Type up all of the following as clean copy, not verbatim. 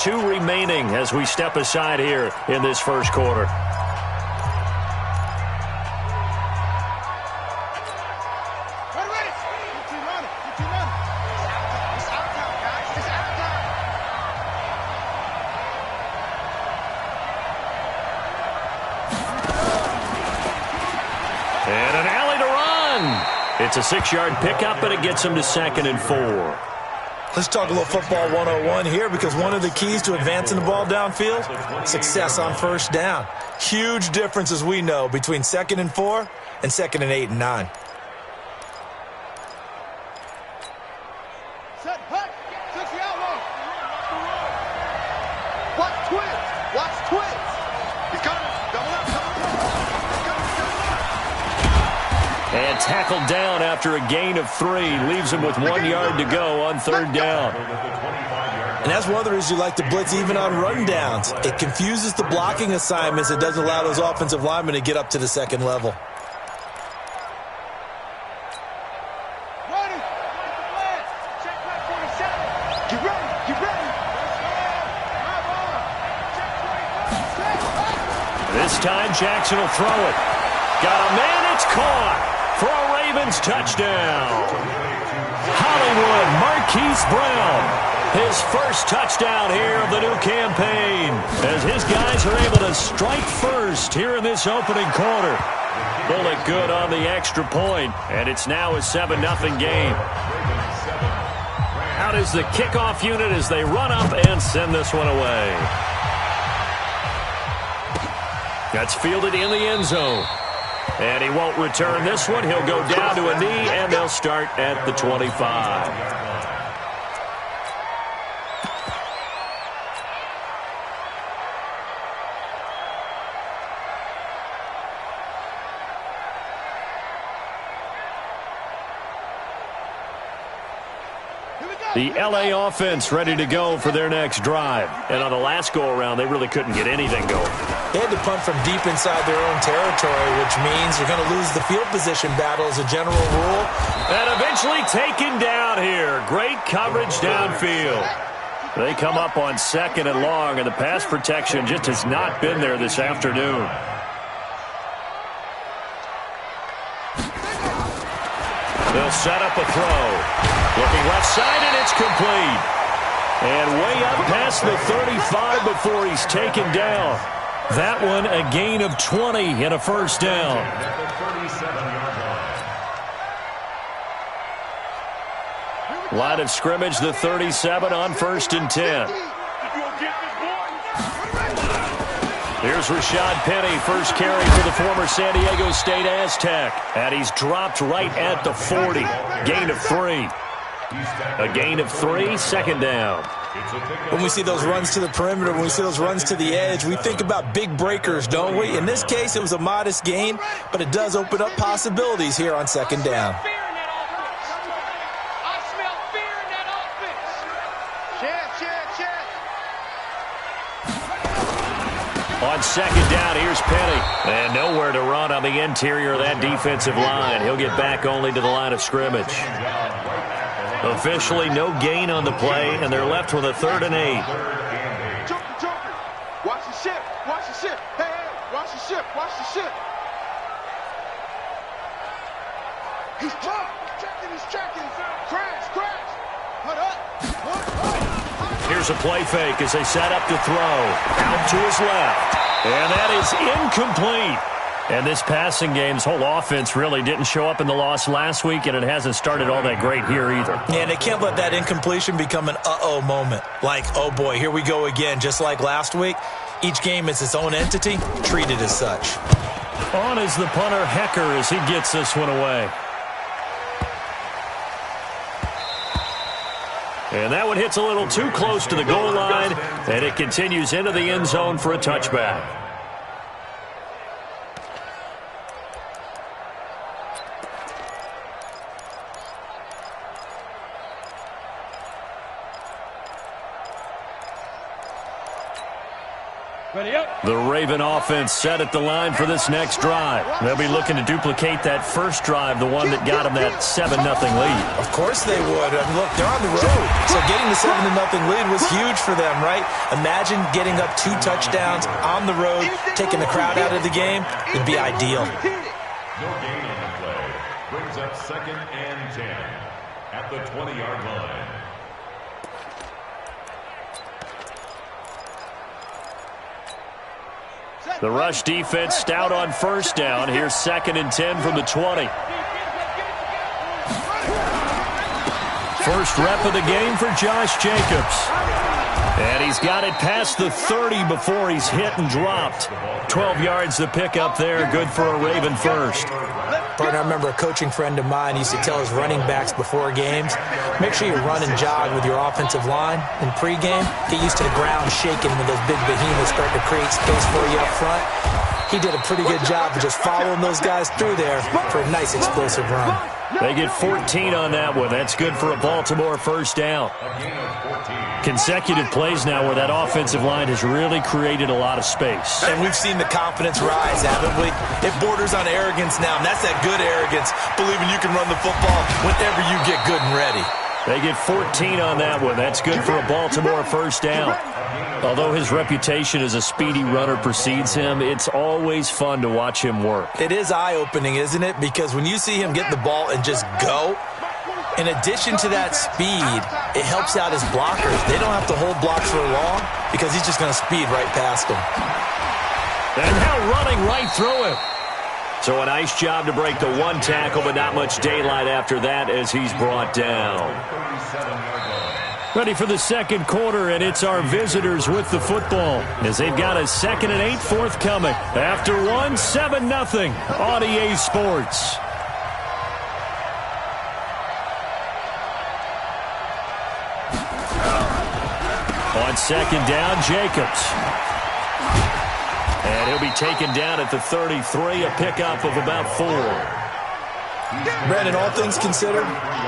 2 remaining as we step aside here in this first quarter. And an alley to run. It's a 6-yard pickup, and it gets him to 2nd and 4. Let's talk a little football 101 here, because one of the keys to advancing the ball downfield, success on first down. Huge difference, as we know, between 2nd and 4 and 2nd and 8 and 9. Set, hut, touch the outlaw. Watch twins. Watch twins. He's coming. Double up, double up. And tackled down after a gain of 3. Leaves him with 1 yard to go on 3rd down. And that's one of the reasons you like to blitz even on run downs. It confuses the blocking assignments. It doesn't allow those offensive linemen to get up to the 2nd level. Ready. Check back 47. Get ready. Get ready. This time Jackson will throw it. Got a man. It's caught. For a Ravens touchdown. Hollywood Marquise Brown. His first touchdown here of the new campaign, as his guys are able to strike first here in this opening quarter. Bullet good on the extra point, and it's now a 7-0 game. Out is the kickoff unit as they run up and send this one away. That's fielded in the end zone. And he won't return this one. He'll go down to a knee, and they'll start at the 25. The L.A. offense ready to go for their next drive. And on the last go-around, they really couldn't get anything going. They had to punt from deep inside their own territory, which means you're going to lose the field position battle as a general rule. And eventually taken down here. Great coverage downfield. They come up on 2nd and long, and the pass protection just has not been there this afternoon. They'll set up a throw. Looking left side, and it's complete. And way up past the 35 before he's taken down. That one a gain of 20 and a first down. Line of scrimmage, the 37 on 1st and 10. Here's Rashad Penny, first carry for the former San Diego State Aztec. And he's dropped right at the 40. Gain of 3. A gain of 3, 2nd down. When we see those runs to the perimeter, when we see those runs to the edge, we think about big breakers, don't we? In this case, it was a modest gain, but it does open up possibilities here on 2nd down. On 2nd down, here's Penny. And nowhere to run on the interior of that defensive line. He'll get back only to the line of scrimmage. Officially no gain on the play, and they're left with a 3rd and 8. Joker. Watch the ship. Watch the ship. Hey, watch the ship. Watch the ship. He's checking. He's checking. Crash. Hold up. Here's a play fake as they set up to throw. Out to his left. And that is incomplete. And this passing game's whole offense really didn't show up in the loss last week, and it hasn't started all that great here either. Yeah, and they can't let that incompletion become an uh-oh moment. Like, oh boy, here we go again, just like last week. Each game is its own entity, treated as such. On is the punter, Hecker, as he gets this one away. And that one hits a little too close to the goal line, and it continues into the end zone for a touchback. The Raven offense set at the line for this next drive. They'll be looking to duplicate that first drive, the one that got them that 7-0 lead. Of course they would. I mean, look, they're on the road. So getting the 7-0 lead was huge for them, right? Imagine getting up 2 touchdowns on the road, taking the crowd out of the game. It'd be ideal. No gain on the play. Brings up 2nd and 10 at the 20-yard line. The rush defense stout on first down. Here's 2nd and 10 from the 20. First rep of the game for Josh Jacobs. And he's got it past the 30 before he's hit and dropped. 12 yards to pick up there. Good for a Raven first. Partner, I remember a coaching friend of mine used to tell his running backs before games, make sure you run and jog with your offensive line in pregame. Get used to the ground shaking when those big behemoths start to create space for you up front. He did a pretty good job of just following those guys through there for a nice explosive run. They get 14 on that one. That's good for a Baltimore first down. Consecutive plays now where that offensive line has really created a lot of space. And we've seen the confidence rise, haven't we? It borders on arrogance now, and that's that good arrogance, believing you can run the football whenever you get good and ready. They get 14 on that one. That's good for a Baltimore first down. Although his reputation as a speedy runner precedes him, it's always fun to watch him work. It is eye-opening, isn't it? Because when you see him get the ball and just go, in addition to that speed, it helps out his blockers. They don't have to hold blocks for long because he's just going to speed right past them. And now running right through him. So a nice job to break the 1 tackle, but not much daylight after that as he's brought down. Ready for the second quarter, and it's our visitors with the football as they've got a 2nd and 8 forthcoming. After 1, 7-0 on EA Sports. On 2nd down, Jacobs. And he'll be taken down at the 33, a pickup of about 4. Brandon, all things considered,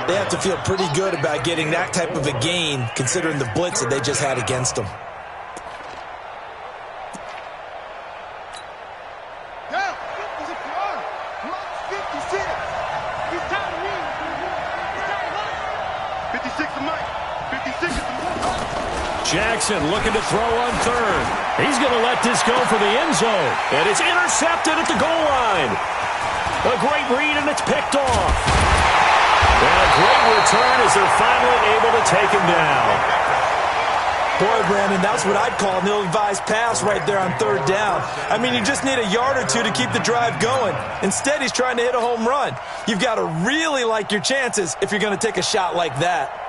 they have to feel pretty good about getting that type of a gain considering the blitz that they just had against them. Jackson looking to throw on 3rd. He's going to let this go for the end zone. And it's intercepted at the goal line. A great read, and it's picked off. And a great return as they're finally able to take him down. Boy, Brandon, that's what I'd call an ill-advised pass right there on 3rd down. I mean, you just need a yard or 2 to keep the drive going. Instead, he's trying to hit a home run. You've got to really like your chances if you're going to take a shot like that.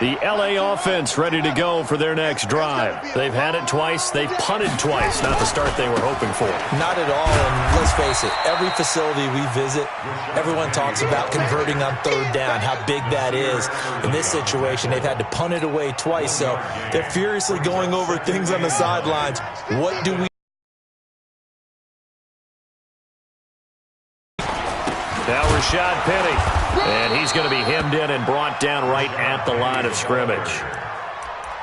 The LA offense ready to go for their next drive. They've had it twice. They've punted twice. Not the start they were hoping for. Not at all, and let's face it, every facility we visit, everyone talks about converting on 3rd down, how big that is. In this situation, they've had to punt it away twice, so they're furiously going over things on the sidelines. What do we... Now Rashad Penny. And he's going to be hemmed in and brought down right at the line of scrimmage.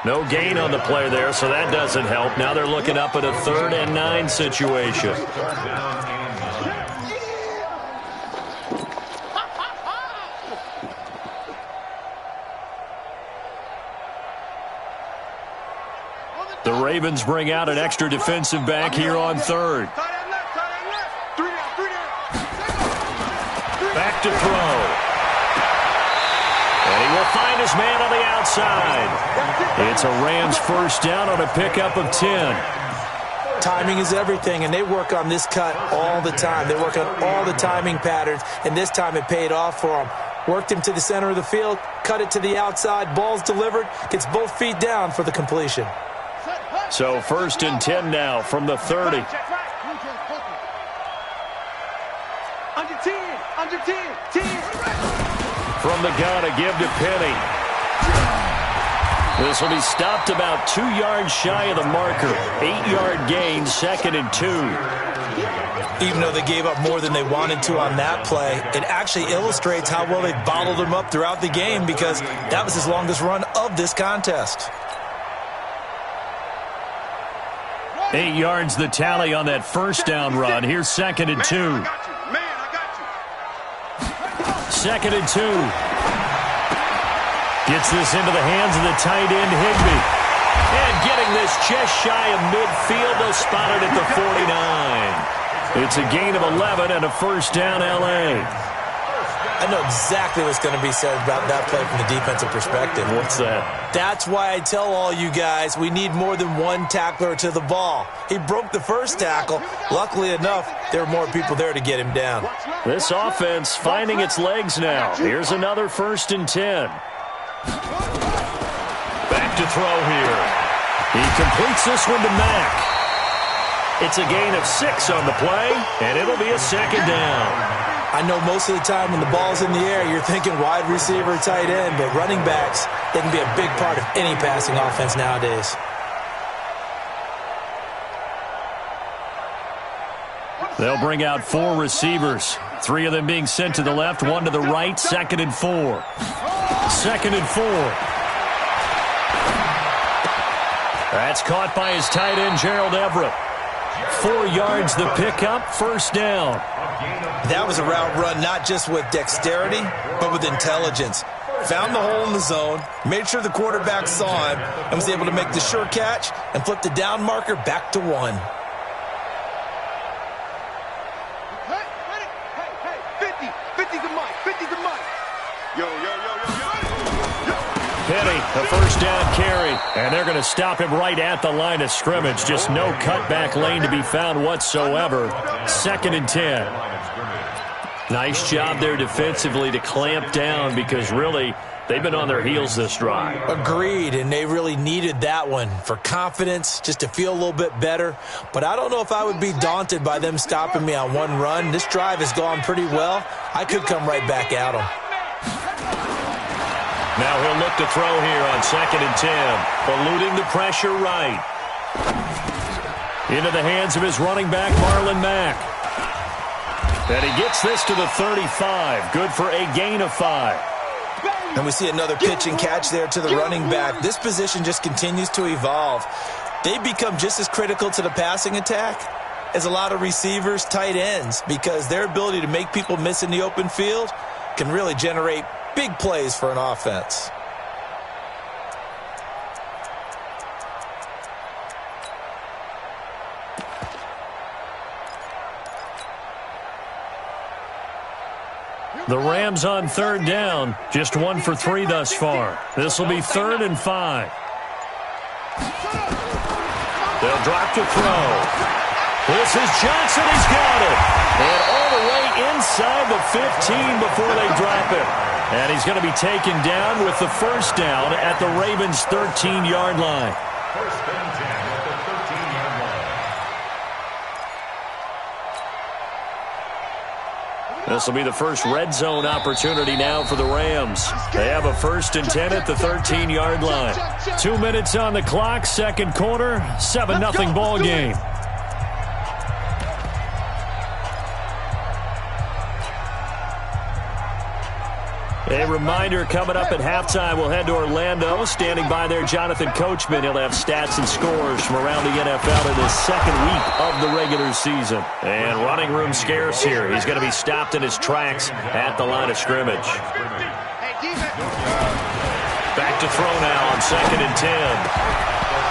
No gain on the play there, so that doesn't help. Now they're looking up at a 3rd and 9 situation. The Ravens bring out an extra defensive back here on 3rd. Back to throw. And he will find his man on the outside. It's a Rams first down on a pickup of 10. Timing is everything, and they work on this cut all the time. They work on all the timing patterns, and this time it paid off for them. Worked him to the center of the field, cut it to the outside, ball's delivered, gets both feet down for the completion. So 1st and 10 now from the 30. Under 10, under 10, 10. From the gun, a give to Penny. This will be stopped about 2 yards shy of the marker. 8-yard gain, 2nd and 2. Even though they gave up more than they wanted to on that play, it actually illustrates how well they bottled them up throughout the game because that was his longest run of this contest. 8 yards the tally on that first down run. Here's 2nd and 2. Man, I got you. 2nd and 2. Gets this into the hands of the tight end, Higbee. And getting this just shy of midfield. They'll spot it at the 49. It's a gain of 11 and a first down, L.A. I know exactly what's going to be said about that play from the defensive perspective. What's that? That's why I tell all you guys we need more than one tackler to the ball. He broke the first tackle. Luckily enough, there were more people there to get him down. This offense finding its legs now. Here's another 1st and 10. Back to throw here. He completes this one to Mack. It's a gain of 6 on the play, and it'll be a 2nd down. I know most of the time when the ball's in the air, you're thinking wide receiver, tight end, but running backs, they can be a big part of any passing offense nowadays. They'll bring out 4 receivers. 3 of them being sent to the left, 1 to the right, 2nd and 4. 2nd and 4. That's caught by his tight end, Gerald Everett. 4 yards the pickup, 1st down. That was a route run not just with dexterity, but with intelligence. Found the hole in the zone, made sure the quarterback saw him, and was able to make the sure catch and flip the down marker back to 1. Hey, 50's the mic, 50's the mic. Yo. Penny, the first down carry, and they're going to stop him right at the line of scrimmage. Just no cutback lane to be found whatsoever. 2nd and 10. Nice job there defensively to clamp down because really they've been on their heels this drive. Agreed, and they really needed that one for confidence, just to feel a little bit better. But I don't know if I would be daunted by them stopping me on one run. This drive has gone pretty well. I could come right back at them. Now he'll look to throw here on 2nd and 10. Eluding the pressure right. Into the hands of his running back, Marlon Mack. And he gets this to the 35. Good for a gain of 5. And we see another pitch and catch there to the running back. This position just continues to evolve. They become just as critical to the passing attack as a lot of receivers, tight ends, because their ability to make people miss in the open field can really generate big plays for an offense. The Rams on 3rd down, just 1 for 3 thus far. This will be 3rd and 5. They'll drop to throw. This is Johnson, he's got it. And all the way inside the 15 before they drop it. And he's going to be taken down with the first down at the Ravens' 13-yard line. 1st and 10 at the 13-yard line. This will be the first red zone opportunity now for the Rams. They have a 1st and 10 at the 13-yard line. 2 minutes on the clock, 2nd quarter, 7-0 ball game. A reminder, coming up at halftime, we'll head to Orlando. Standing by there, Jonathan Coachman. He'll have stats and scores from around the NFL in his 2nd week of the regular season. And running room scarce here. He's going to be stopped in his tracks at the line of scrimmage. Back to throw now on 2nd and 10.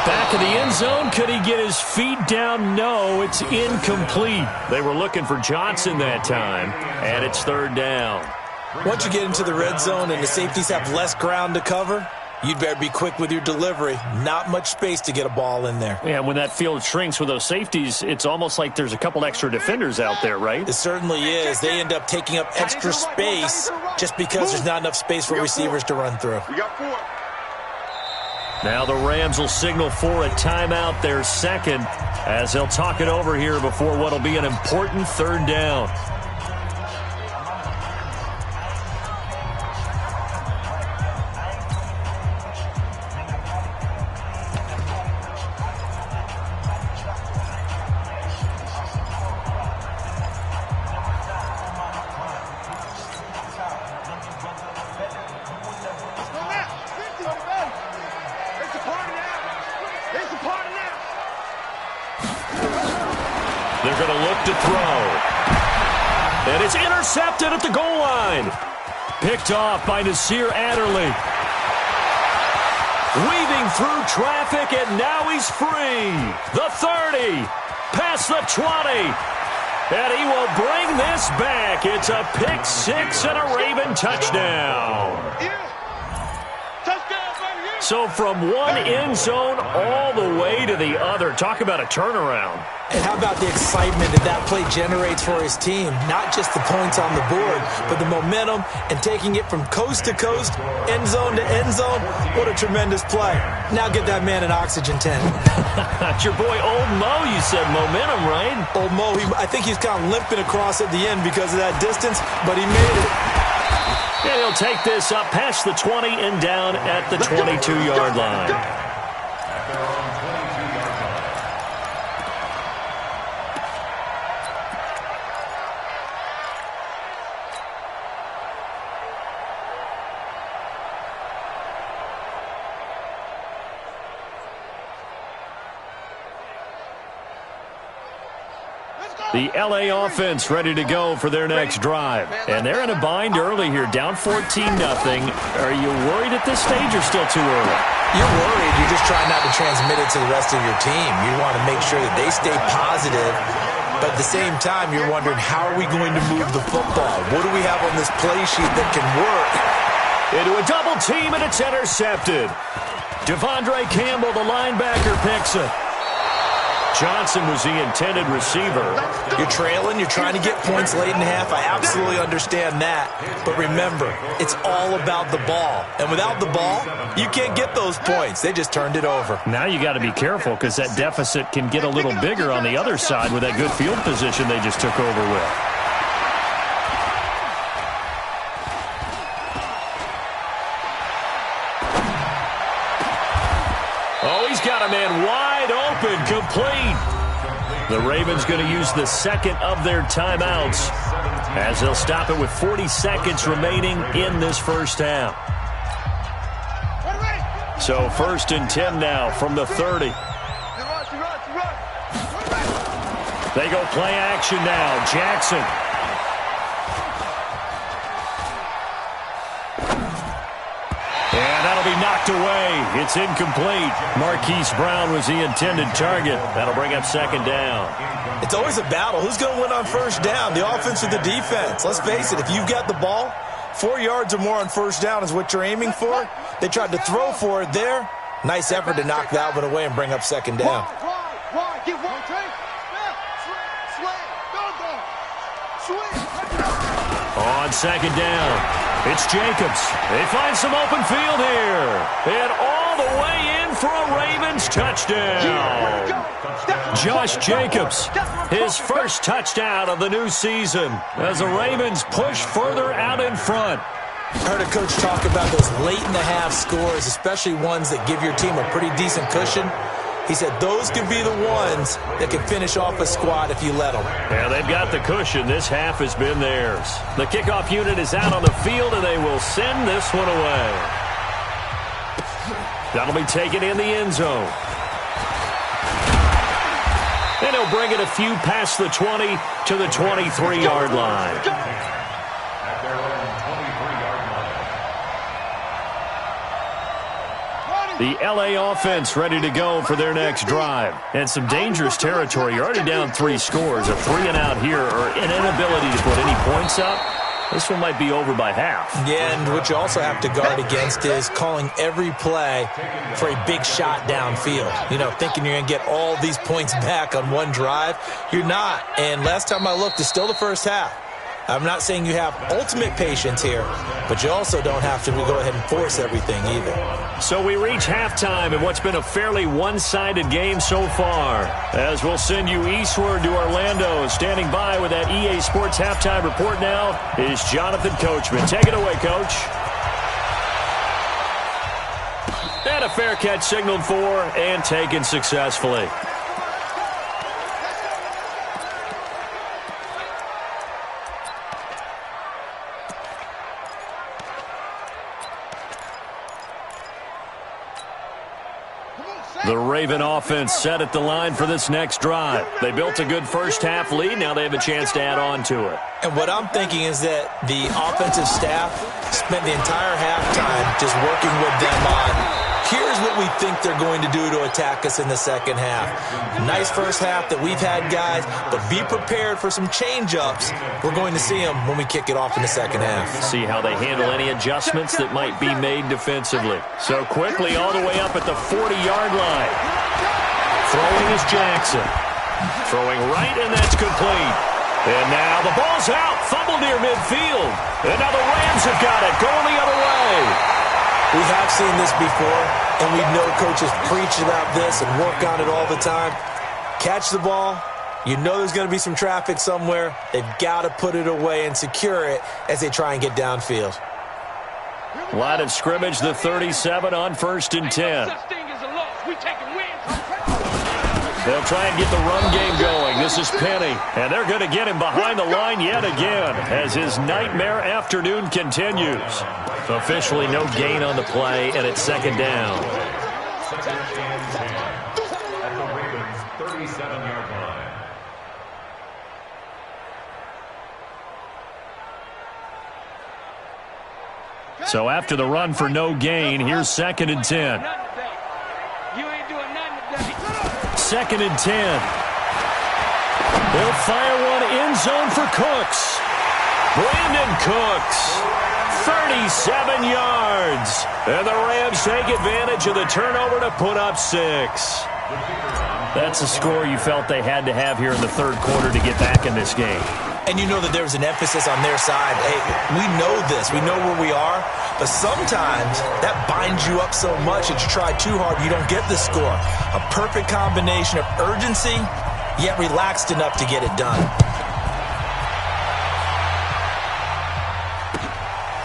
Back in the end zone. Could he get his feet down? No, it's incomplete. They were looking for Johnson that time, and it's 3rd down. Once you get into the red zone and the safeties have less ground to cover, you'd better be quick with your delivery. Not much space to get a ball in there. Yeah, when that field shrinks with those safeties, it's almost like there's a couple extra defenders out there, right? It certainly is. They end up taking up extra space just because there's not enough space for receivers to run through. We got 4. Now the Rams will signal for a timeout, their 2nd, as they'll talk it over here before what will be an important 3rd down. They're going to look to throw. And it's intercepted at the goal line. Picked off by Nasir Adderley. Weaving through traffic, and now he's free. The 30, past the 20. And he will bring this back. It's a pick six and a Raven touchdown. So from one end zone all the way to the other. Talk about a turnaround. And how about the excitement that play generates for his team? Not just the points on the board, but the momentum and taking it from coast to coast, end zone to end zone. What a tremendous play. Now get that man an oxygen tent. It's your boy Old Mo, you said momentum, right? Old Mo, I think he's kind of limping across at the end because of that distance, but he made it. And he'll take this up past the 20 and down at the 22-yard line. The L.A. offense ready to go for their next drive. And they're in a bind early here, down 14-0. Are you worried at this stage or still too early? You're worried. You're just trying not to transmit it to the rest of your team. You want to make sure that they stay positive. But at the same time, you're wondering, how are we going to move the football? What do we have on this play sheet that can work? Into a double team, and it's intercepted. Devondre Campbell, the linebacker, picks it. Johnson was the intended receiver. You're trailing. You're trying to get points late in half. I absolutely understand that. But remember, it's all about the ball. And without the ball, you can't get those points. They just turned it over. Now you got to be careful because that deficit can get a little bigger on the other side with that good field position they just took over with. Oh, he's got a man wide open, complete. The Ravens going to use the second of their timeouts as they'll stop it with 40 seconds remaining in this first half. So 1st and 10 now from the 30. They go play action now. Jackson. And that'll be knocked away. It's incomplete. Marquise Brown was the intended target. That'll bring up 2nd down. It's always a battle. Who's going to win on 1st down, the offense or the defense? Let's face it, if you've got the ball, 4 yards or more on 1st down is what you're aiming for. They tried to throw for it there. Nice effort to knock that one away and bring up 2nd down. On 2nd down. It's Jacobs. They find some open field here. And all the way in for a Ravens touchdown. Josh Jacobs, his first touchdown of the new season as the Ravens push further out in front. I heard a coach talk about those late-in-the-half scores, especially ones that give your team a pretty decent cushion. He said those could be the ones that can finish off a squad if you let them. Yeah, they've got the cushion. This half has been theirs. The kickoff unit is out on the field, and they will send this one away. That'll be taken in the end zone. And he'll bring it a few past the 20 to the 23-yard line. The L.A. offense ready to go for their next drive. And some dangerous territory. You're already down 3 scores. A 3-and-out here or an inability to put any points up. This one might be over by half. Yeah, and what you also have to guard against is calling every play for a big shot downfield. You know, thinking you're going to get all these points back on one drive. You're not. And last time I looked, it's still the first half. I'm not saying you have ultimate patience here, but you also don't have to go ahead and force everything either. So we reach halftime in what's been a fairly one-sided game so far. As we'll send you eastward to Orlando. Standing by with that EA Sports halftime report now is Jonathan Coachman. Take it away, Coach. And a fair catch signaled for and taken successfully. The Raven offense set at the line for this next drive. They built a good first-half lead. Now they have a chance to add on to it. And what I'm thinking is that the offensive staff spent the entire halftime just working with them on, here's what we think they're going to do to attack us in the second half. Nice first half that we've had, guys, but be prepared for some change-ups. We're going to see them when we kick it off in the second half. See how they handle any adjustments that might be made defensively. So quickly all the way up at the 40-yard line. Throwing is Jackson. Throwing right, and that's complete. And now the ball's out. Fumble near midfield. And now the Rams have got it. Going the other way. We have seen this before, and we know coaches preach about this and work on it all the time. Catch the ball. You know there's going to be some traffic somewhere. They've got to put it away and secure it as they try and get downfield. Line of scrimmage, the 37 on 1st and 10. They'll try and get the run game going. This is Penny, and they're going to get him behind the line yet again as his nightmare afternoon continues. Officially no gain on the play, and it's second down. Second and 10 at the Ravens' 37-yard line. So after the run for no gain, here's 2nd and 10. Second and 10. They'll fire one end zone for Cooks. Brandon Cooks, 37 yards. And the Rams take advantage of the turnover to put up 6. That's a score you felt they had to have here in the third quarter to get back in this game. And you know that there's an emphasis on their side. Hey, we know this. We know where we are. But sometimes that binds you up so much that you try too hard, you don't get the score. A perfect combination of urgency, yet relaxed enough to get it done.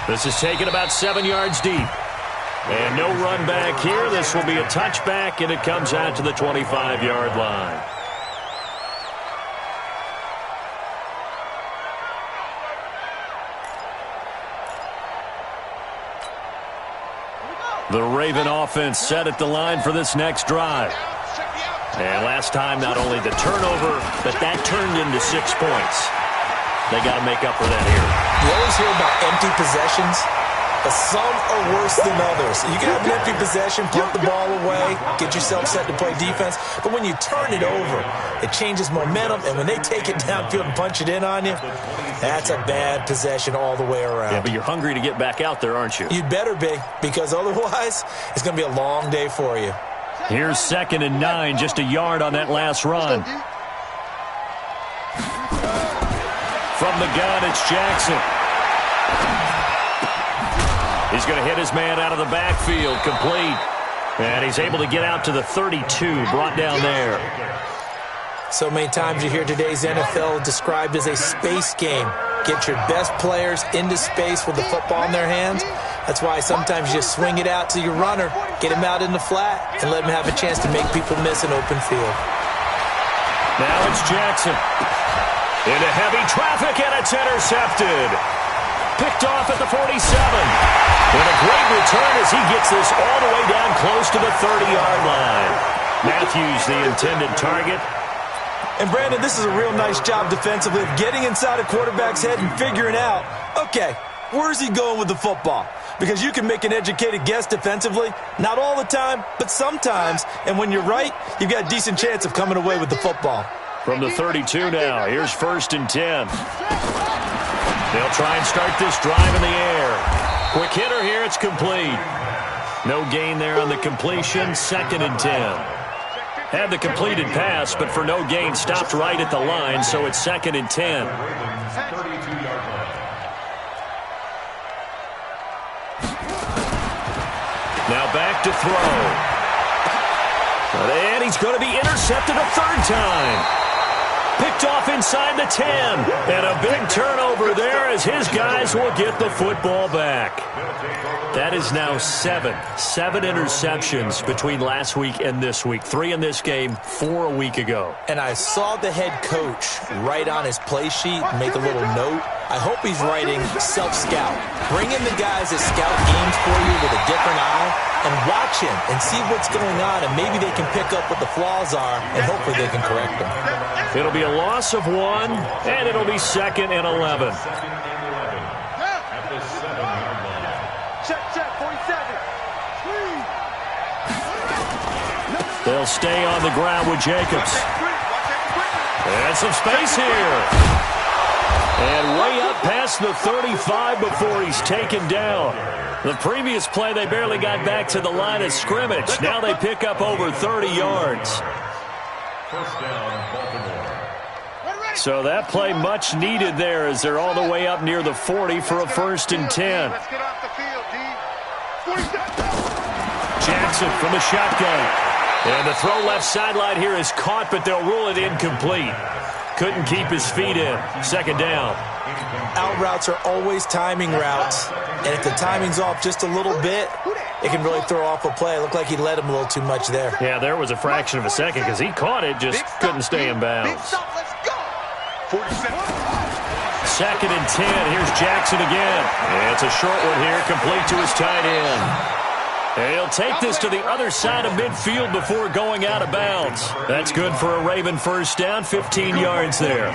This is taken about 7 yards deep. And no run back here. This will be a touchback, and it comes out to the 25-yard line. The Raven offense set at the line for this next drive. And last time, not only the turnover, but that turned into 6 points. They got to make up for that here. You always hear about empty possessions, but some are worse than others. You can have an empty possession, pump the ball away, get yourself set to play defense. But when you turn it over, it changes momentum. And when they take it downfield and punch it in on you, that's a bad possession all the way around. Yeah, but you're hungry to get back out there, aren't you? You'd better be, because otherwise it's going to be a long day for you. Here's 2nd and 9, just a yard on that last run. From the gun, it's Jackson. He's going to hit his man out of the backfield, complete. And he's able to get out to the 32, brought down there. So many times you hear today's NFL described as a space game. Get your best players into space with the football in their hands. That's why sometimes you swing it out to your runner, get him out in the flat, and let him have a chance to make people miss an open field. Now it's Jackson. Into heavy traffic, and it's intercepted. Picked off at the 47. And a great return as he gets this all the way down close to the 30-yard line. Matthews, the intended target. And, Brandon, this is a real nice job defensively of getting inside a quarterback's head and figuring out, okay, where's he going with the football? Because you can make an educated guess defensively. Not all the time, but sometimes. And when you're right, you've got a decent chance of coming away with the football. From the 32 now, here's 1st and 10. They'll try and start this drive in the air. Quick hitter here, it's complete. No gain there on the completion, 2nd and 10. Had the completed pass, but for no gain, stopped right at the line, so it's 2nd and 10. Now back to throw. And he's going to be intercepted a 3rd time. Picked off inside the 10. And a big turnover there as his guys will get the football back. That is now 7 interceptions between last week and this week. 3 in this game, 4 a week ago. And I saw the head coach write on his play sheet, make a little note I hope he's writing self-scout. Bring in the guys that scout games for you with a different eye and watch him and see what's going on, and maybe they can pick up what the flaws are, and hopefully they can correct them. It'll be a loss of 1, and it'll be 2nd and 11. At the 7-yard line. Check, 47. They'll stay on the ground with Jacobs. And some space here. And way up past the 35 before he's taken down. The previous play, they barely got back to the line of scrimmage. Now they pick up over 30 yards. First down, Baltimore. So that play much needed there as they're all the way up near the 40 for a 1st and 10. Let's get off the field, D. Jackson from the shotgun. And the throw left sideline here is caught, but they'll rule it incomplete. Couldn't keep his feet in. 2nd down. Out routes are always timing routes, and if the timing's off just a little bit, it can really throw off a play. It looked like he led him a little too much there. Yeah, there was a fraction of a second because he caught it, just couldn't stay in bounds. 2nd and 10. Here's Jackson again. And it's a short one here, complete to his tight end. And he'll take this to the other side of midfield before going out of bounds. That's good for a Raven 1st down, 15 yards there.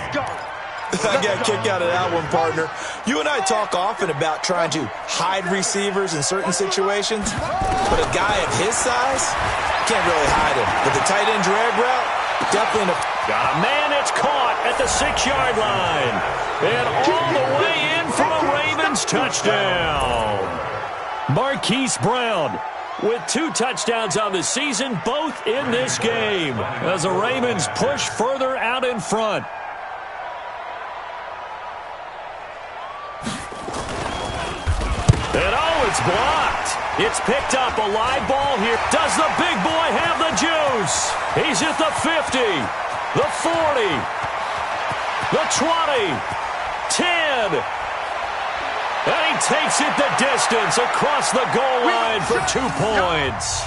I got a kick out of that one, partner. You and I talk often about trying to hide receivers in certain situations, but a guy of his size can't really hide him. But the tight end drag route, definitely Got a man, it's caught at the 6-yard line. And all the way in for a Ravens touchdown. Marquise Brown with 2 touchdowns on the season, both in this game, as the Ravens push further out in front. And oh, it's blocked. It's picked up, a live ball here. Does the big boy have the juice? He's at the 50, the 40, the 20, 10. And he takes it the distance across the goal line for 2 points.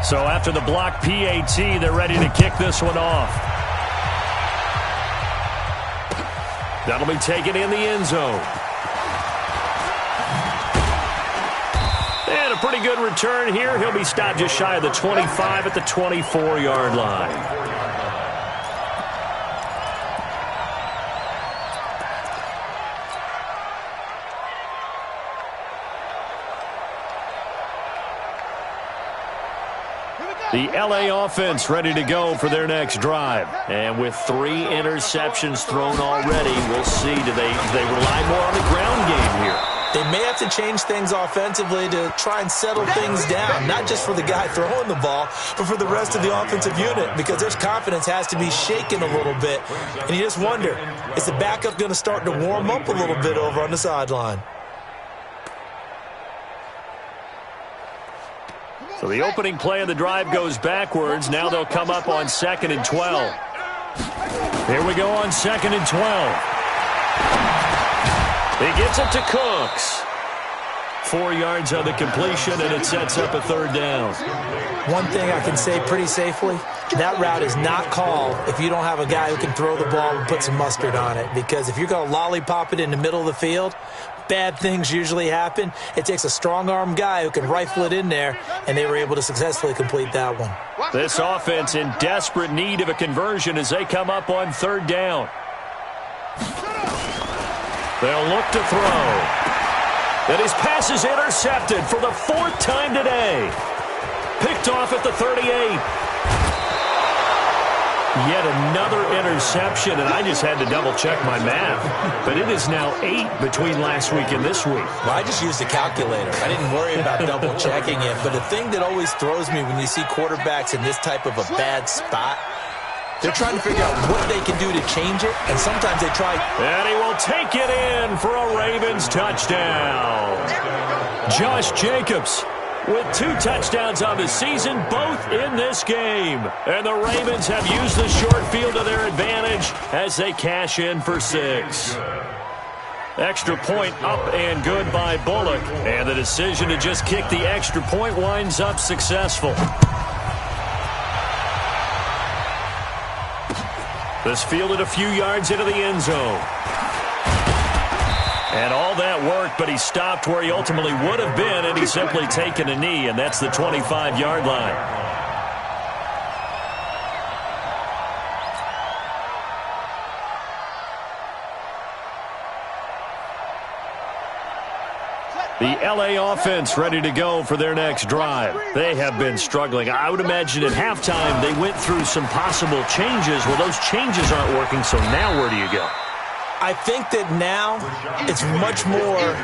So after the block PAT, they're ready to kick this one off. That'll be taken in the end zone. And a pretty good return here. He'll be stopped just shy of the 25 at the 24-yard line. The LA offense ready to go for their next drive. And with 3 interceptions thrown already, we'll see. Do they rely more on the ground game here? They may have to change things offensively to try and settle things down, not just for the guy throwing the ball, but for the rest of the offensive unit, because their confidence has to be shaken a little bit. And you just wonder, is the backup going to start to warm up a little bit over on the sideline? So the opening play of the drive goes backwards. Now they'll come up on 2nd and 12. Here we go on 2nd and 12. He gets it to Cooks. 4 yards on the completion, and it sets up a 3rd down. One thing I can say pretty safely, that route is not called if you don't have a guy who can throw the ball and put some mustard on it. Because if you're going to lollipop it in the middle of the field, bad things usually happen. It takes a strong-arm guy who can rifle it in there, and they were able to successfully complete that one. This offense in desperate need of a conversion as they come up on 3rd down. They'll look to throw. And his pass is intercepted for the 4th time today. Picked off at the 38. Yet another interception, and I just had to double-check my math. But it is now 8 between last week and this week. Well, I just used a calculator. I didn't worry about double-checking it. But the thing that always throws me when you see quarterbacks in this type of a bad spot, they're trying to figure out what they can do to change it, and sometimes they try. And he will take it in for a Ravens touchdown. Josh Jacobs with 2 touchdowns on the season, both in this game. And the Ravens have used the short field to their advantage as they cash in for 6. Extra point up and good by Bullock. And the decision to just kick the extra point winds up successful. This fielded a few yards into the end zone. And all that worked, but he stopped where he ultimately would have been, and he's simply taken a knee, and that's the 25-yard line. The LA offense ready to go for their next drive. They have been struggling. I would imagine at halftime they went through some possible changes. Well, those changes aren't working, so now where do you go? I think that now it's much more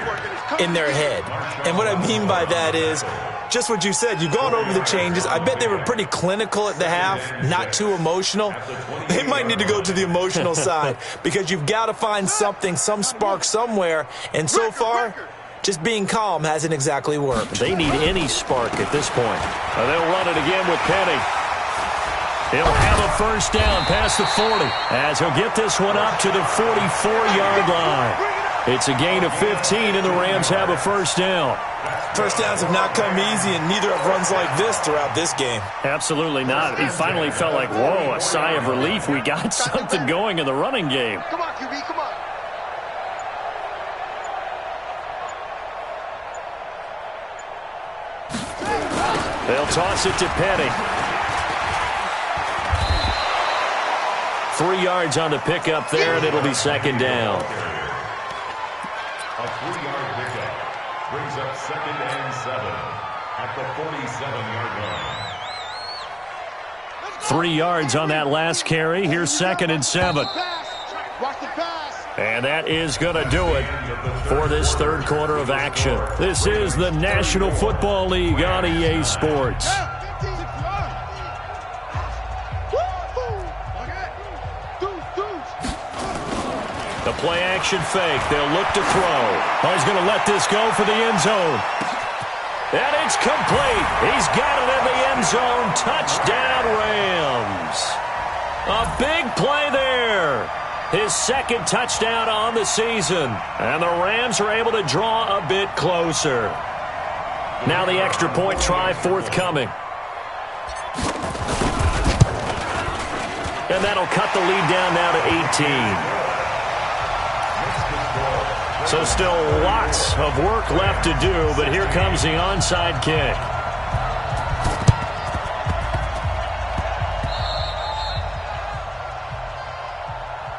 in their head. And what I mean by that is just what you said. You've gone over the changes. I bet they were pretty clinical at the half, not too emotional. They might need to go to the emotional side because you've got to find something, some spark somewhere. And so far, just being calm hasn't exactly worked. They need any spark at this point. They'll run it again with Penny. He'll have a first down past the 40 as he'll get this one up to the 44-yard line. It's a gain of 15, and the Rams have a first down. First downs have not come easy, and neither have runs like this throughout this game. Absolutely not. He finally felt like, whoa, a sigh of relief. We got something going in the running game. Come on, QB, come on. They'll toss it to Penny. 3 yards on the pickup there, and it'll be second down. A 3-yard pickup brings up 2nd and 7 at the 47-yard line. 3 yards on that last carry. Here's 2nd and 7. Watch the pass. And that is going to do it for this third quarter of action. This is the National Football League on EA Sports. The play-action fake. They'll look to throw. Oh, he's going to let this go for the end zone. And it's complete. He's got it in the end zone. Touchdown, Rams. A big play there. His second touchdown on the season. And the Rams are able to draw a bit closer. Now the extra point try forthcoming. And that'll cut the lead down now to 18. So still lots of work left to do, but here comes the onside kick.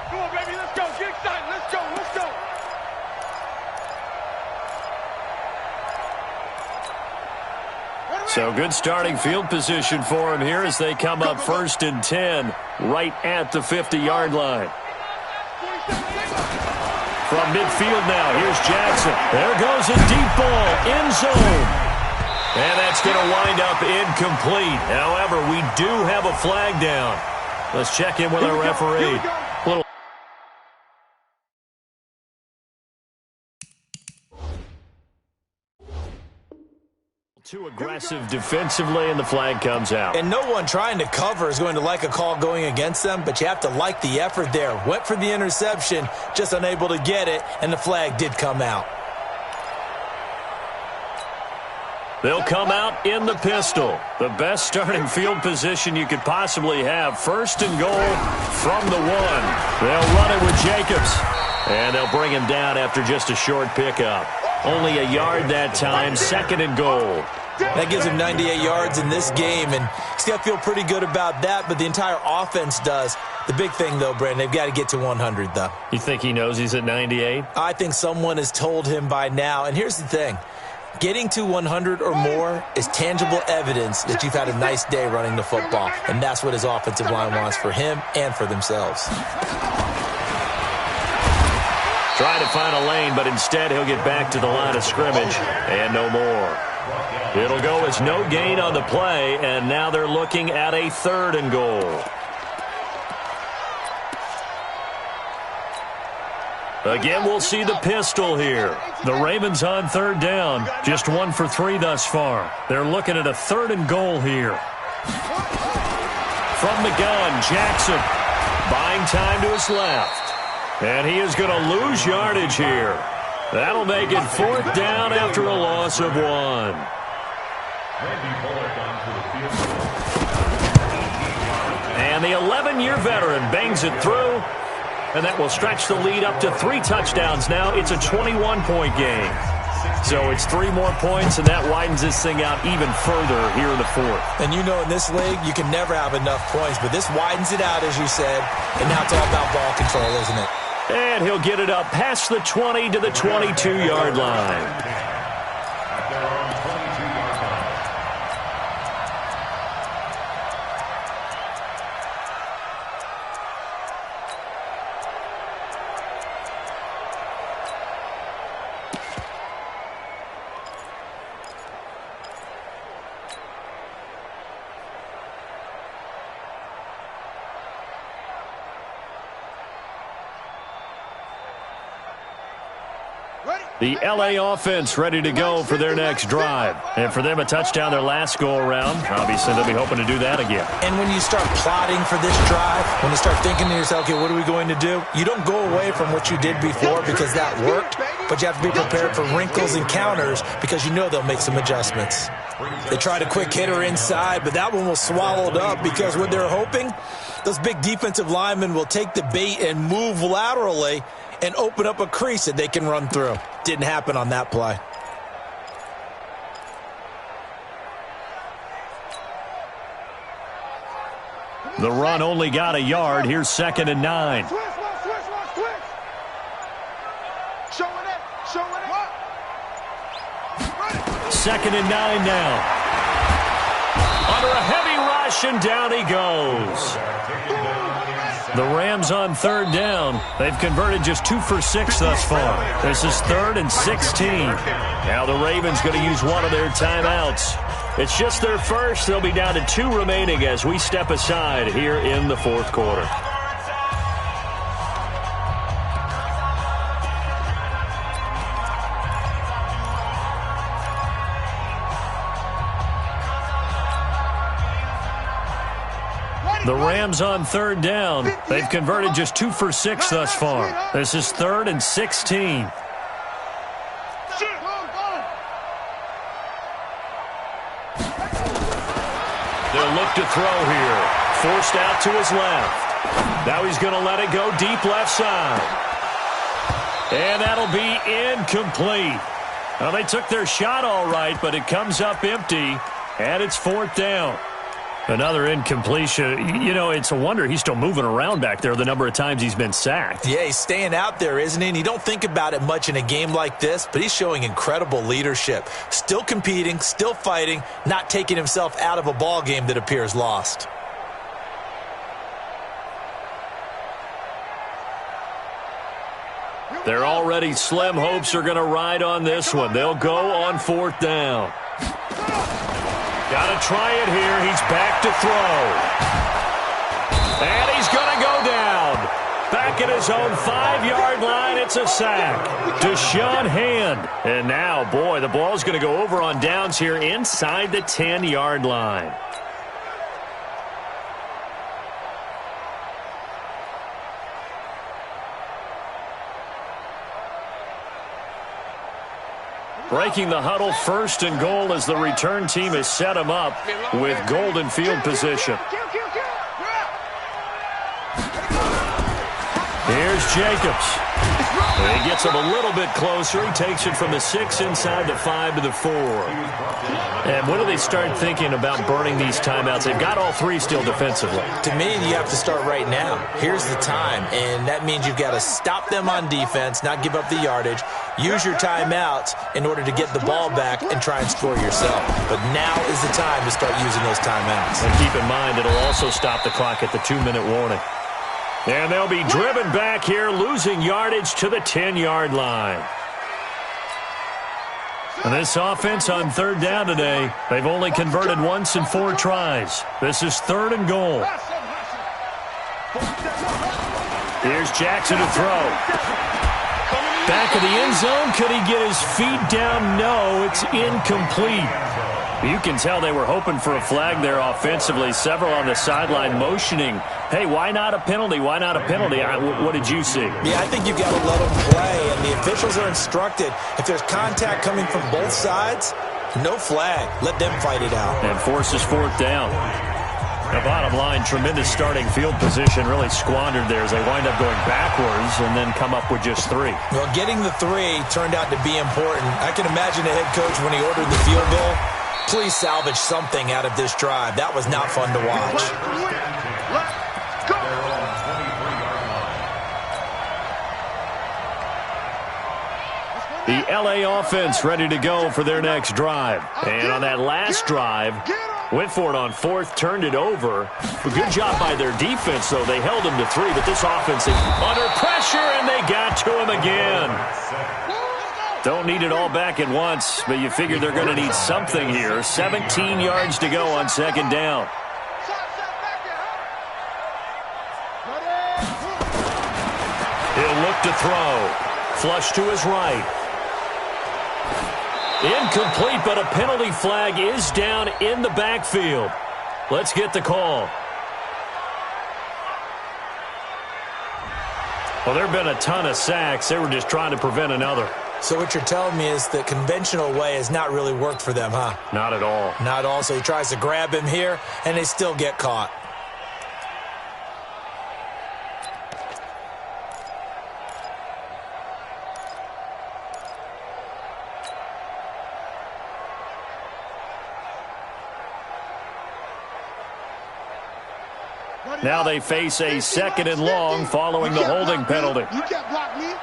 Come on, baby, let's go. Get excited. Let's go, let's go. So good starting field position for him here as they come up 1st and 10 right at the 50-yard line. From midfield now, here's Jackson. There goes a deep ball, end zone. And that's going to wind up incomplete. However, we do have a flag down. Let's check in with our referee. Little too aggressive defensively, and the flag comes out. And no one trying to cover is going to like a call going against them, but you have to like the effort there. Went for the interception, just unable to get it, and the flag did come out. They'll come out in the pistol. The best starting field position you could possibly have. 1st and goal from the 1. They'll run it with Jacobs. And they'll bring him down after just a short pickup. Only a yard that time, 2nd and goal. That gives him 98 yards in this game, and he's got to feel pretty good about that, but the entire offense does. The big thing, though, Brandon, they've got to get to 100, though. You think he knows he's at 98? I think someone has told him by now, and here's the thing. Getting to 100 or more is tangible evidence that you've had a nice day running the football, and that's what his offensive line wants for him and for themselves. Trying to find a lane, but instead he'll get back to the line of scrimmage, and no more. It'll go as no gain on the play, and now they're looking at a 3rd and goal. Again, we'll see the pistol here. The Ravens on 3rd down. Just 1 for 3 thus far. They're looking at a 3rd and goal here. From the gun, Jackson. Buying time to his left. And he is going to lose yardage here. That'll make it 4th down after a loss of 1. And the 11-year veteran bangs it through. And that will stretch the lead up to 3 touchdowns now. It's a 21-point game. So it's 3 more points, and that widens this thing out even further here in the 4th. And you know in this league, you can never have enough points. But this widens it out, as you said. And now it's all about ball control, isn't it? And he'll get it up past the 20 to the 22-yard line. The L.A. offense ready to go for their next drive. And for them, a touchdown their last go-around. Obviously, they'll be hoping to do that again. And when you start plotting for this drive, when you start thinking to yourself, okay, what are we going to do? You don't go away from what you did before because that worked, but you have to be prepared for wrinkles and counters because you know they'll make some adjustments. They tried a quick hitter inside, but that one was swallowed up because what they're hoping, those big defensive linemen will take the bait and move laterally and open up a crease that they can run through. Didn't happen on that play. The run only got a yard. Here's 2nd and 9. Switch. Showing it. 2nd and 9 now. Under a heavy rush, and down he goes. The Rams on 3rd down. They've converted just 2 for 6 thus far. This is 3rd and 16. Now the Ravens going to use one of their timeouts. It's just their first. They'll be down to 2 remaining as we step aside here in the 4th quarter. The Rams on 3rd down. They've converted just 2 for 6 thus far. This is 3rd and 16. They'll look to throw here. Forced out to his left. Now he's going to let it go deep left side. And that'll be incomplete. Well, they took their shot all right, but it comes up empty, and it's 4th down. Another incompletion. You know, it's a wonder he's still moving around back there the number of times he's been sacked. Yeah, he's staying out there, isn't he? And you don't think about it much in a game like this, but he's showing incredible leadership. Still competing, still fighting, not taking himself out of a ball game that appears lost. Their already slim hopes are going to ride on this one. They'll go on 4th down. Got to try it here. He's back to throw. And he's going to go down. Back at his own 5-yard line, it's a sack. Deshaun Hand. And now, boy, the ball's going to go over on downs here inside the 10-yard line. Breaking the huddle, 1st and goal as the return team has set him up with golden field position. Here's Jacobs. He gets him a little bit closer. He takes it from the 6 inside the 5 to the 4. And when do they start thinking about burning these timeouts? They've got all 3 still defensively. To me, you have to start right now. Here's the time, and that means you've got to stop them on defense, not give up the yardage, use your timeouts in order to get the ball back and try and score yourself. But now is the time to start using those timeouts. And keep in mind, it'll also stop the clock at the 2-minute warning. And they'll be driven back here, losing yardage to the 10-yard line. And this offense on 3rd down today, they've only converted once in 4 tries. This is 3rd and goal. Here's Jackson to throw. Back of the end zone. Could he get his feet down? No, it's incomplete. You can tell they were hoping for a flag there offensively. Several on the sideline motioning Hey, why not a penalty? Why not a penalty? What did you see? Yeah, I think you've got to let them play, and the officials are instructed. If there's contact coming from both sides, no flag. Let them fight it out. And forces fourth down. The bottom line, tremendous starting field position, really squandered there as they wind up going backwards and then come up with just 3. Well, getting the 3 turned out to be important. I can imagine the head coach when he ordered the field goal. Please salvage something out of this drive. That was not fun to watch. The LA offense ready to go for their next drive. And on that last drive, went for it on 4th, turned it over. A good job by their defense, though. They held him to 3, but this offense is under pressure, and they got to him again. Don't need it all back at once, but you figure they're going to need something here. 17 yards to go on 2nd down. He'll look to throw. Flush to his right. Incomplete, but a penalty flag is down in the backfield. Let's get the call. Well, there have been a ton of sacks. They were just trying to prevent another. So what you're telling me is the conventional way has not really worked for them, huh? Not at all. Not at all. So he tries to grab him here, and they still get caught. Now they face a 2nd and long following the holding penalty. You can't block me.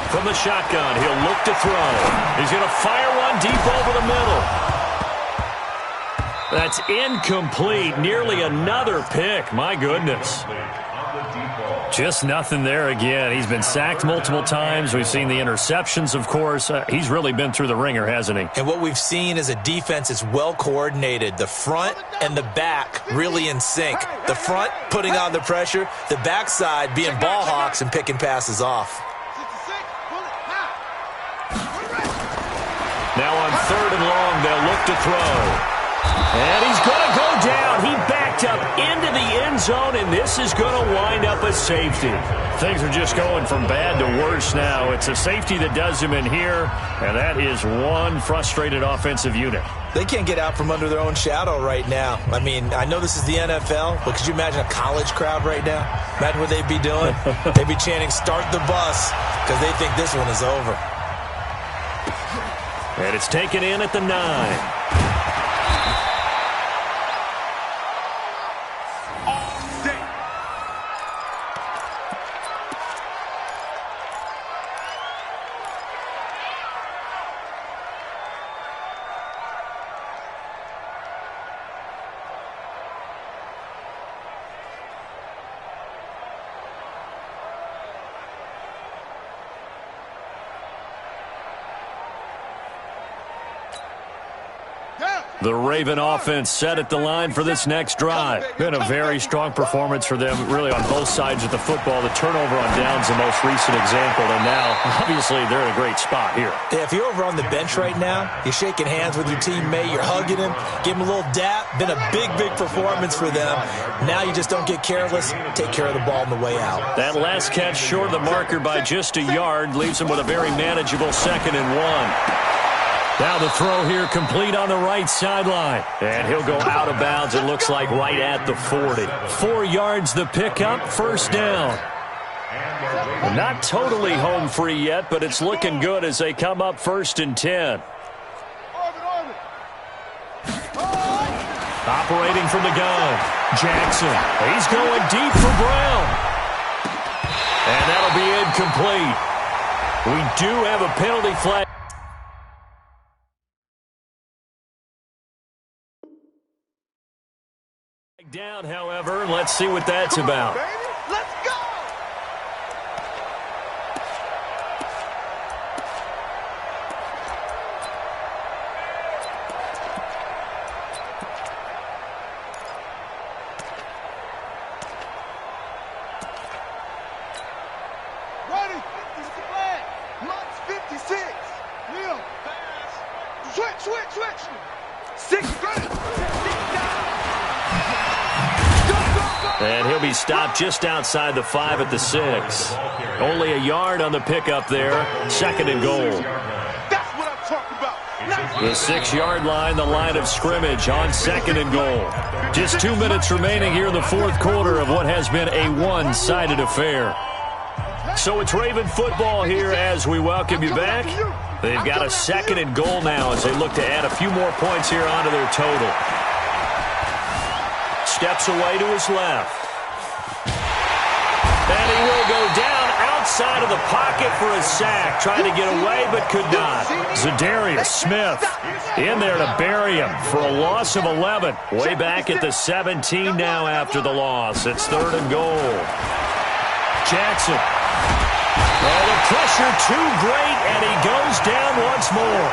From the shotgun, he'll look to throw. He's going to fire one deep over the middle. That's incomplete. Nearly another pick. My goodness. Just nothing there again. He's been sacked multiple times. We've seen the interceptions, of course. He's really been through the ringer, hasn't he? And what we've seen is a defense that's well coordinated. The front and the back really in sync. The front putting on the pressure. The backside being ball hawks and picking passes off. Now on 3rd and long, they'll look to throw. And he's going to go down. He backed up into the end zone, and this is going to wind up a safety. Things are just going from bad to worse now. It's a safety that does him in here, and that is one frustrated offensive unit. They can't get out from under their own shadow right now. I mean, I know this is the NFL, but could you imagine a college crowd right now? Imagine what they'd be doing. They'd be chanting, "Start the bus," because they think this one is over. And it's taken in at the 9. The Raven offense set at the line for this next drive. Been a very strong performance for them, really, on both sides of the football. The turnover on downs, the most recent example, and now, obviously, they're in a great spot here. Yeah, if you're over on the bench right now, you're shaking hands with your teammate, you're hugging him, give him a little dap. Been a big, big performance for them. Now you just don't get careless. Take care of the ball on the way out. That last catch short of the marker by just a yard leaves them with a very manageable 2nd and 1. Now the throw here complete on the right sideline. And he'll go out of bounds, it looks like, right at the 40. 4 yards the pickup, 1st down. Not totally home free yet, but it's looking good as they come up 1st and 10. Operating from the gun, Jackson. He's going deep for Brown. And that'll be incomplete. We do have a penalty flag. Down, however, let's see what that's about. Let's go! Ready? 50 flag. March 56. Switch. 6 straight. And he'll be stopped just outside the 5 at the 6. Only a yard on the pickup there. 2nd and goal. That's what I'm talking about. The 6-yard line, the line of scrimmage on 2nd and goal. Just 2 minutes remaining here in the 4th quarter of what has been a one-sided affair. So it's Raven football here as we welcome you back. They've got a 2nd and goal now as they look to add a few more points here onto their total. Steps away to his left. And he will go down outside of the pocket for a sack. Trying to get away, but could not. Zadarius Smith in there to bury him for a loss of 11. Way back at the 17 now after the loss. It's 3rd and goal. Jackson. Oh, the pressure too great, and he goes down once more.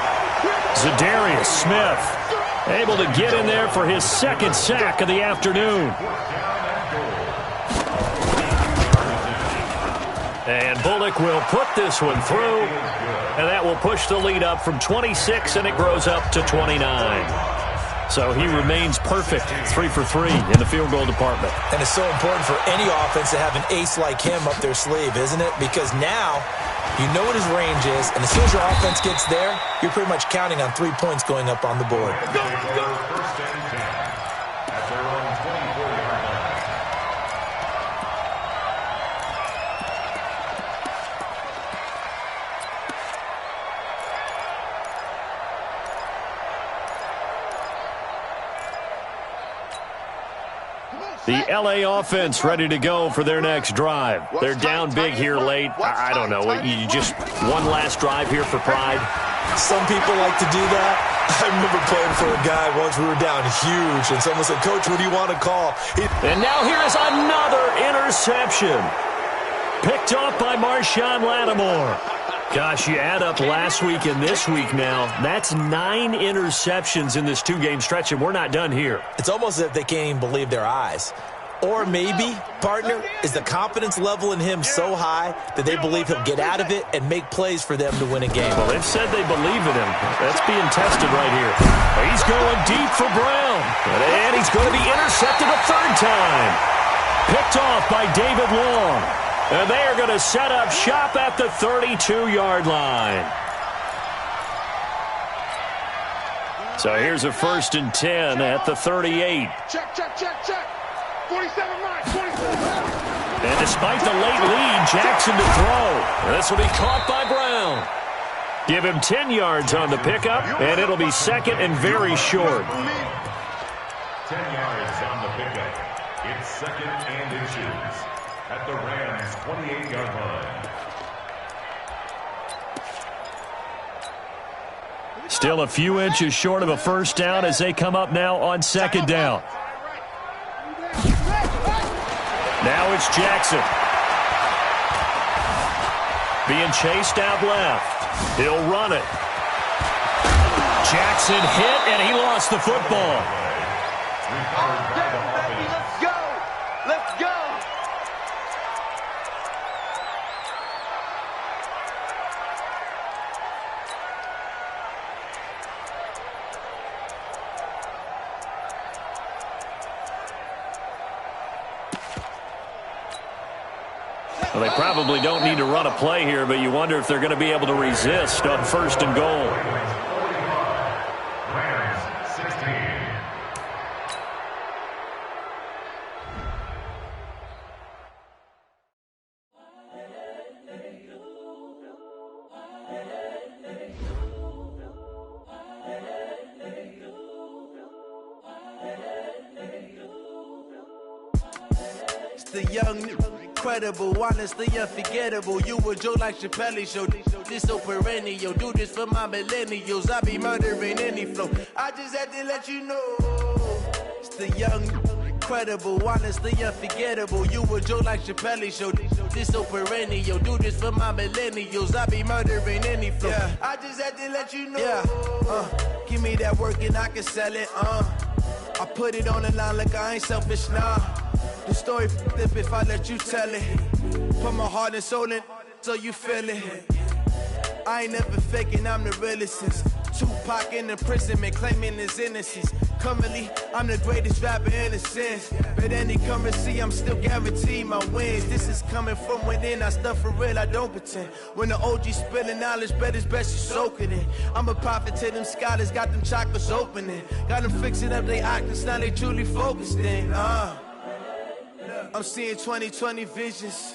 Zadarius Smith able to get in there for his 2nd sack of the afternoon. And Bullock will put this one through, and that will push the lead up from 26, and it grows up to 29. So he remains perfect, 3 for 3 in the field goal department. And it's so important for any offense to have an ace like him up their sleeve, isn't it? Because now you know what his range is, and as soon as your offense gets there, you're pretty much counting on 3 points going up on the board. The L.A. offense ready to go for their next drive. They're down big here late. I don't know. You just one last drive here for pride? Some people like to do that. I remember playing for a guy once. We were down huge, and someone said, "Coach, what do you want to call?" And now here is another interception. Picked off by Marshawn Lattimore. Gosh, you add up last week and this week now. That's 9 interceptions in this 2-game stretch, and we're not done here. It's almost as if they can't even believe their eyes. Or maybe, partner, is the confidence level in him so high that they believe he'll get out of it and make plays for them to win a game. Well, they've said they believe in him. That's being tested right here. He's going deep for Brown. And he's going to be intercepted a 3rd time. Picked off by David Long. And they are going to set up shop at the 32-yard line. So here's a 1st and 10 at the 38. Check. 47 line, 47. And despite the late lead, Jackson to throw. This will be caught by Brown. Give him 10 yards on the pickup, and it'll be 2nd and very short. 10 yards on the pickup. It's 2nd and inches at the Rams' 28-yard line. Still a few inches short of a 1st down as they come up now on 2nd down. Now it's Jackson. Being chased out left. He'll run it. Jackson hit, and he lost the football. Let's go. Well, they probably don't need to run a play here, but you wonder if they're going to be able to resist on 1st and goal. Rams 16. It's the young, incredible, honestly unforgettable. You a Joe like Chappelle show. This so perennial. Do this for my millennials. I be murdering any flow. I just had to let you know. It's the young, incredible, honestly unforgettable. You a Joe like Chappelle show. This so perennial. Do this for my millennials. I be murdering any flow. Yeah. I just had to let you know. Yeah. Give me that work and I can sell it. I put it on the line like I ain't selfish, nah. The story flip if I let you tell it. Put my heart and soul in so you feel it. I ain't never faking, I'm the realest since Tupac in imprisonment, claiming his innocence. Currently, I'm the greatest rapper in a sense. But any currency, I'm still guaranteed my wins. This is coming from within, I stuff for real, I don't pretend. When the OG spilling knowledge, bet it's best you soak it in. I'm a prophet to them scholars, got them chakras opening. Got them fixing up they octaves, now they truly focused in. I'm seeing 2020 visions.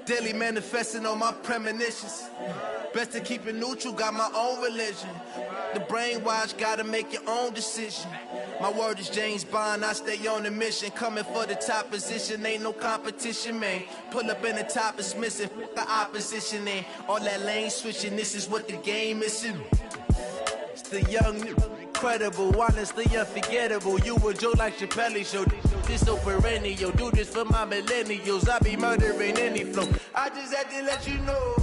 Daily manifesting on my premonitions. Best to keep it neutral, got my own religion. The brainwash, gotta make your own decision. My word is James Bond, I stay on the mission. Coming for the top position, ain't no competition, man. Pull up in the top, it's missing, the opposition in. All that lane switching, this is what the game missing. It's the young, incredible, honestly unforgettable. You a joke like Chappelle show. This so perennial, do this for my millennials. I be murdering any flow. I just had to let you know.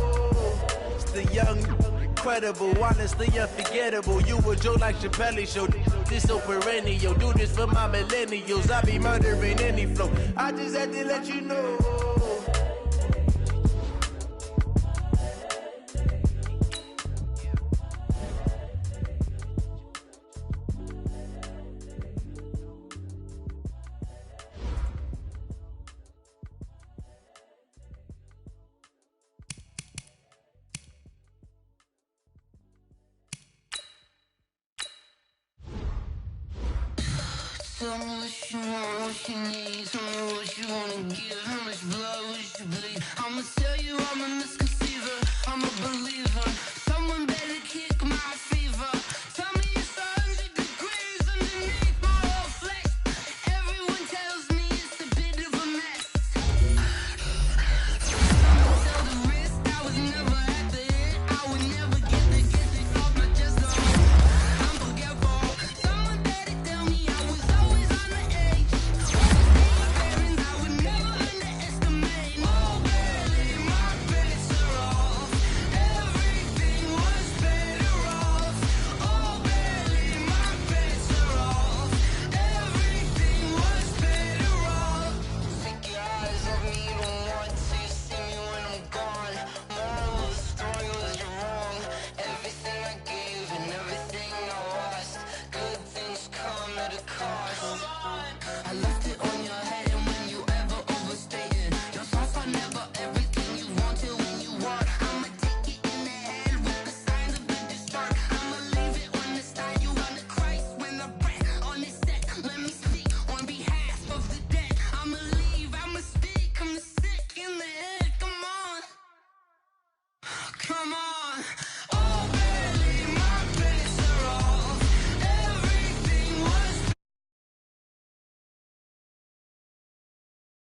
It's the young, incredible, honestly unforgettable. You a joke like Chappelle show. This so perennial, do this for my millennials. I be murdering any flow. I just had to let you know. Tell me what you want, what you need. Tell me what you wanna give. How much blood